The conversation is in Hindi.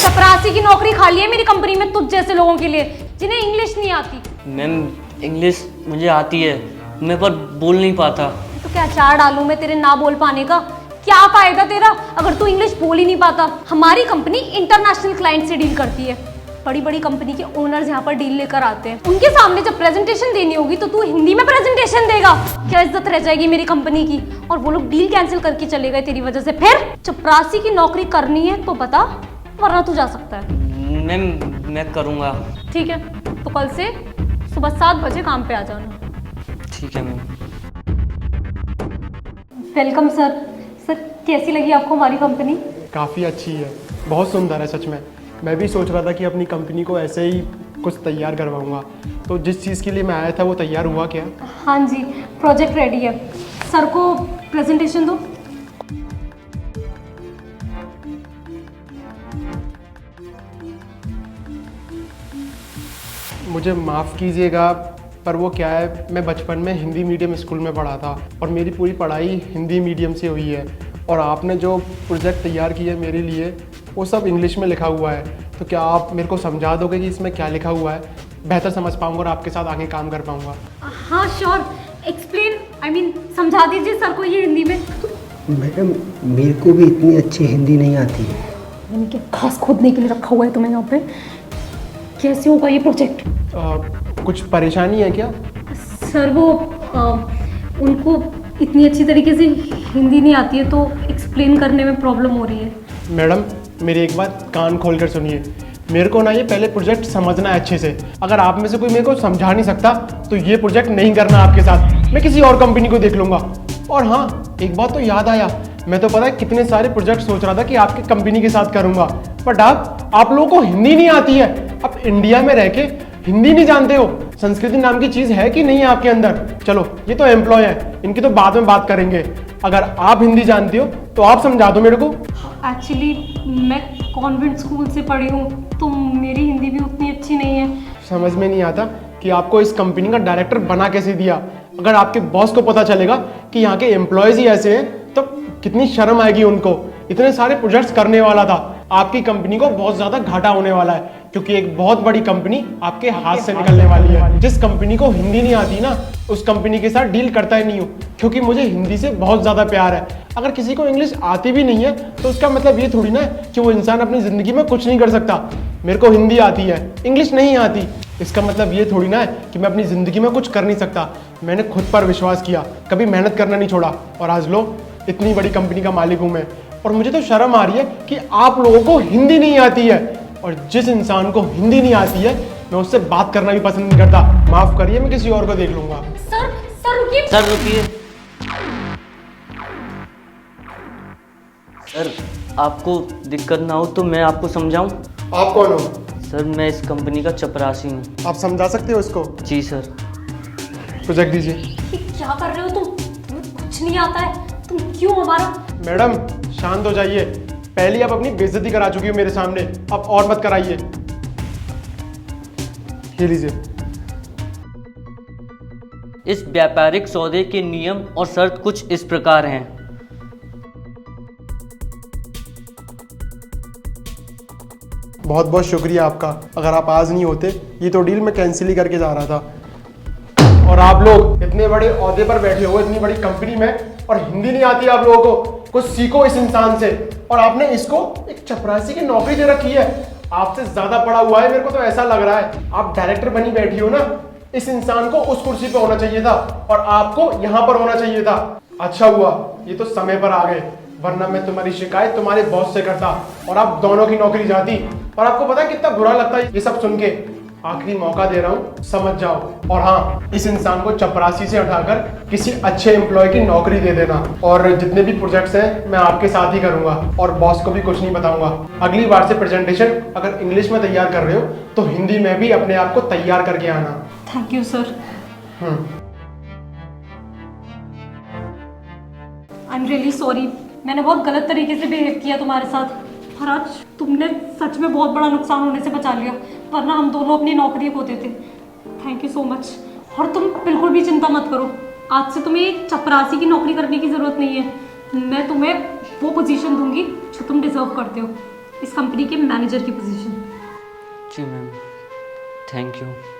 चपरासी की नौकरी खाली है मेरी कंपनी में तुझ जैसे लोगों के लिए जिन्हें इंग्लिश नहीं आती। मैम इंग्लिश मुझे आती है, मैं पर बोल नहीं पाता। तो क्या अचार डालूं मैं तेरे ना बोल पाने का? क्या फायदा तेरा अगर तू इंग्लिश बोल ही नहीं पाता। हमारी कंपनी इंटरनेशनल क्लाइंट से डील करती है, बड़ी बड़ी कंपनी के ओनर्स यहाँ पर डील लेकर आते हैं। उनके सामने जब प्रेजेंटेशन देनी होगी तो तू हिंदी में प्रेजेंटेशन देगा? क्या इज्जत रह जाएगी मेरी कंपनी की? और वो लोग डील कैंसिल करके चले गए तेरी वजह से। फिर चपरासी की नौकरी करनी है तो बता, वरना तू जा सकता है। मैम मैं करूँगा। ठीक है, तो कल से सुबह 7 बजे काम पे आ जाना। ठीक है मैम। Welcome sir. सर कैसी लगी आपको हमारी कंपनी? काफ़ी अच्छी है, बहुत सुंदर है सच में। मैं भी सोच रहा था कि अपनी कंपनी को ऐसे ही कुछ तैयार करवाऊंगा। तो जिस चीज़ के लिए मैं आया था वो तैयार हुआ क्या? हाँ जी, प्रोजेक्ट रेडी है। सर को प्रेजेंटेशन दो। मुझे माफ़ कीजिएगा पर वो क्या है, मैं बचपन में हिंदी मीडियम स्कूल में पढ़ा था और मेरी पूरी पढ़ाई हिंदी मीडियम से हुई है। और आपने जो प्रोजेक्ट तैयार किया है मेरे लिए वो सब इंग्लिश में लिखा हुआ है। तो क्या आप मेरे को समझा दोगे कि इसमें क्या लिखा हुआ है? बेहतर समझ पाऊंगा और आपके साथ आगे काम कर पाऊंगा। हाँ श्योर, एक्सप्लेन आई मीन समझा दीजिए सर को ये हिंदी में। मैडम मेरे को भी इतनी अच्छी हिंदी नहीं आती है। इनके घास खोदने के लिए रखा हुआ है तुम्हें यहाँ पे। कैसे होगा ये प्रोजेक्ट? कुछ परेशानी है क्या? सर वो उनको इतनी अच्छी तरीके से हिंदी नहीं आती है तो एक्सप्लेन करने में प्रॉब्लम हो रही है। मैडम मेरी एक बात कान खोल कर सुनिए, मेरे को ना ये पहले प्रोजेक्ट समझना है अच्छे से। अगर आप में से कोई मेरे को समझा नहीं सकता तो ये प्रोजेक्ट नहीं करना आपके साथ, मैं किसी और कंपनी को देख लूँगा। और हाँ, एक बात तो याद आया, मैं तो पता है कितने सारे प्रोजेक्ट सोच रहा था कि आपकी कंपनी के साथ करूँगा, बट आप लोगों को हिंदी नहीं आती है। आप इंडिया में रह के हिंदी नहीं जानते हो। संस्कृति नाम की चीज़ है कि नहीं है आपके अंदर? चलो ये तो एम्प्लॉय है, इनकी तो बाद में बात करेंगे। अगर आप हिंदी जानती हो तो आप समझा दो मेरे को। एक्चुअली मैं कॉन्वेंट स्कूल से पढ़ी हूँ तो मेरी हिंदी भी उतनी अच्छी नहीं है। समझ में नहीं आता कि आपको इस कंपनी का डायरेक्टर बना कैसे दिया। अगर आपके बॉस को पता चलेगा कि यहाँ के एम्प्लॉयज ही ऐसे हैं तो कितनी शर्म आएगी उनको। इतने सारे प्रोजेक्ट्स करने वाला था, आपकी कंपनी को बहुत ज़्यादा घाटा होने वाला है क्योंकि एक बहुत बड़ी कंपनी आपके हाथ से निकलने वाली है। जिस कंपनी को हिंदी नहीं आती ना, उस कंपनी के साथ डील करता ही नहीं हूँ क्योंकि मुझे हिंदी से बहुत ज़्यादा प्यार है। अगर किसी को इंग्लिश आती भी नहीं है तो उसका मतलब ये थोड़ी ना है कि वो इंसान अपनी ज़िंदगी में कुछ नहीं कर सकता। मेरे को हिंदी आती है, इंग्लिश नहीं आती, इसका मतलब ये थोड़ी ना है कि मैं अपनी ज़िंदगी में कुछ कर नहीं सकता। मैंने खुद पर विश्वास किया, कभी मेहनत करना नहीं छोड़ा और आज लो इतनी बड़ी कंपनी का मालिक हूँ मैं। और मुझे तो शर्म आ रही है कि आप लोगों को हिंदी नहीं आती है, और जिस इंसान को हिंदी नहीं आती है मैं उससे बात करना भी पसंद नहीं करता। माफ करिए, मैं किसी और को देख लूंगा। सर रुकिए। सर रुकिए। सर आपको दिक्कत ना हो तो मैं आपको समझाऊं? आप कौन हो? सर मैं इस कंपनी का चपरासी हूँ। आप समझा सकते हो इसको? जी सर। प्रोजेक्ट दीजिए। क्या कर रहे हो तुम? तुम्हें कुछ नहीं आता है, तुम क्यों हमारा? मैडम शांत हो जाइए, पहले आप अपनी बेइज्जती करा चुकी हो मेरे सामने, अब और मत कराइए। ये लीजिए। इस व्यापारिक सौदे के नियम और शर्त कुछ इस प्रकार हैं। बहुत बहुत शुक्रिया आपका, अगर आप आज नहीं होते ये तो डील मैं कैंसिल ही करके जा रहा था। और आप लोग इतने बड़े ओहदे पर बैठे हो इतनी बड़ी कंपनी में और हिंदी नहीं आती आप लोगों को, कुछ सीखो इस इंसान से। और आपने इसको एक चपरासी की नौकरी दे रखी है, आपसे ज्यादा पढ़ा हुआ है, मेरे को तो ऐसा लग रहा है। आप डायरेक्टर बनी बैठी हो ना, इस इंसान को उस कुर्सी पे होना चाहिए था और आपको यहाँ पर होना चाहिए था। अच्छा हुआ ये तो समय पर आ गए, वरना मैं तुम्हारी शिकायत तुम्हारे बॉस से करता और आप दोनों की नौकरी जाती। और आपको पता है कितना बुरा लगता है ये सब सुन के। आखिरी मौका दे रहा हूँ, समझ जाओ। और हाँ, इस इंसान को चपरासी से हटाकर किसी अच्छे एम्प्लॉय की नौकरी दे देना। और जितने भी प्रोजेक्ट्स हैं मैं आपके साथ ही करूंगा और बॉस को भी कुछ नहीं बताऊंगा। अगली बार से प्रेजेंटेशन अगर इंग्लिश में तैयार कर रहे हो तो हिंदी में भी अपने आप को तैयार करके आना। Thank you sir. I am really sorry, मैंने बहुत गलत तरीके से बिहेव किया तुम्हारे साथ और आज तुमने सच में बहुत बड़ा नुकसान होने से बचा लिया, वरना हम दोनों अपनी नौकरी खोते थे। Thank you so much. और तुम बिल्कुल भी चिंता मत करो, आज से तुम्हें एक चपरासी की नौकरी करने की ज़रूरत नहीं है। मैं तुम्हें वो पोजीशन दूंगी जो तुम डिजर्व करते हो। इस कंपनी के मैनेजर की पोजीशन। जी मैम, थैंक यू।